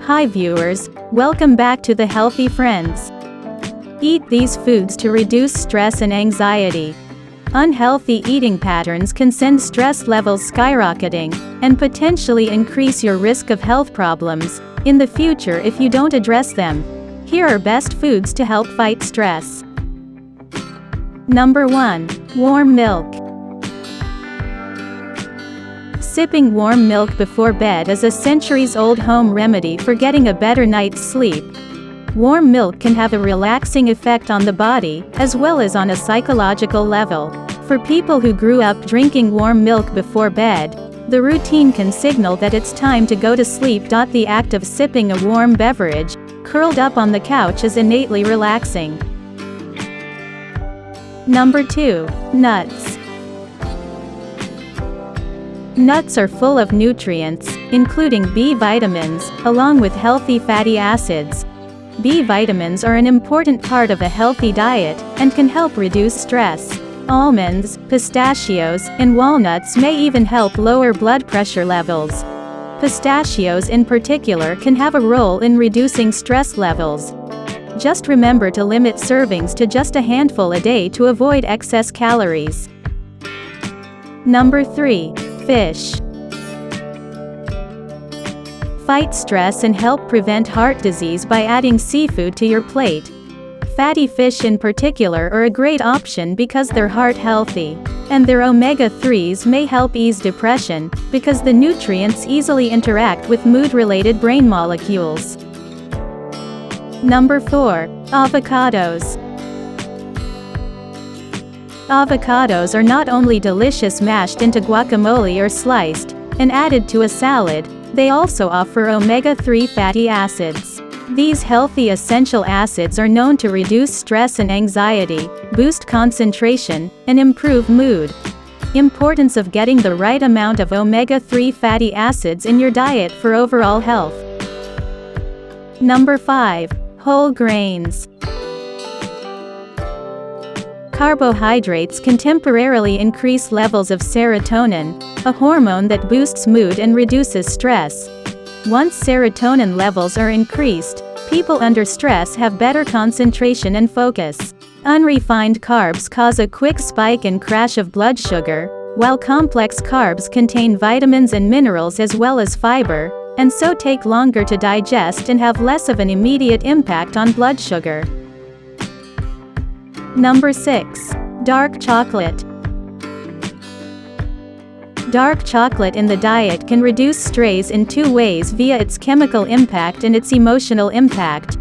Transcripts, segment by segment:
Hi viewers, welcome back to the Healthy Friends. Eat these foods to reduce stress and anxiety. Unhealthy eating patterns can send stress levels skyrocketing, and potentially increase your risk of health problems in the future if you don't address them. Here are best foods to help fight stress. Number 1. Warm milk. Sipping warm milk before bed is a centuries-old home remedy for getting a better night's sleep. Warm milk can have a relaxing effect on the body, as well as on a psychological level. For people who grew up drinking warm milk before bed, the routine can signal that it's time to go to sleep. The act of sipping a warm beverage, curled up on the couch, is innately relaxing. Number 2. Nuts. Nuts are full of nutrients, including B vitamins, along with healthy fatty acids. B vitamins are an important part of a healthy diet, and can help reduce stress. Almonds, pistachios, and walnuts may even help lower blood pressure levels. Pistachios in particular can have a role in reducing stress levels. Just remember to limit servings to just a handful a day to avoid excess calories. Number 3. Fish. Fight stress and help prevent heart disease by adding seafood to your plate. Fatty fish in particular are a great option because they're heart healthy, and their omega-3s may help ease depression, because the nutrients easily interact with mood-related brain molecules. Number 4. Avocados. Avocados are not only delicious mashed into guacamole or sliced and added to a salad, they also offer omega-3 fatty acids. These healthy essential acids are known to reduce stress and anxiety, boost concentration, and improve mood. Importance of getting the right amount of omega-3 fatty acids in your diet for overall health. Number 5. Whole grains. Carbohydrates can temporarily increase levels of serotonin, a hormone that boosts mood and reduces stress. Once serotonin levels are increased, people under stress have better concentration and focus. Unrefined carbs cause a quick spike and crash of blood sugar, while complex carbs contain vitamins and minerals as well as fiber, and so take longer to digest and have less of an immediate impact on blood sugar. Number 6. Dark chocolate. Dark chocolate in the diet can reduce stress in two ways: via its chemical impact and its emotional impact.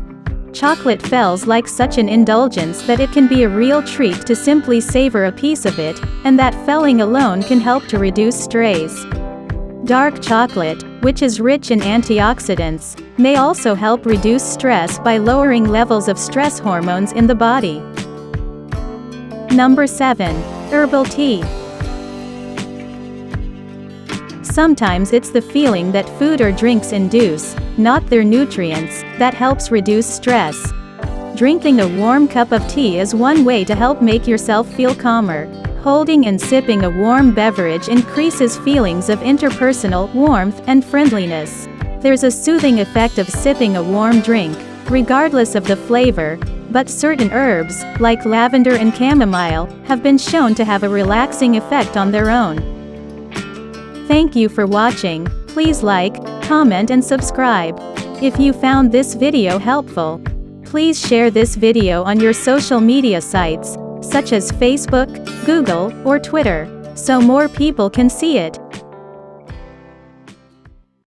Chocolate feels like such an indulgence that it can be a real treat to simply savor a piece of it, and that feeling alone can help to reduce stress. Dark chocolate, which is rich in antioxidants, may also help reduce stress by lowering levels of stress hormones in the body. Number 7. Herbal tea. Sometimes it's the feeling that food or drinks induce, not their nutrients, that helps reduce stress. Drinking a warm cup of tea is one way to help make yourself feel calmer. Holding and sipping a warm beverage increases feelings of interpersonal warmth and friendliness. There's a soothing effect of sipping a warm drink, regardless of the flavor, but certain herbs, like lavender and chamomile, have been shown to have a relaxing effect on their own. Thank you for watching. Please like, comment and subscribe. If you found this video helpful, please share this video on your social media sites, such as Facebook, Google, or Twitter, so more people can see it.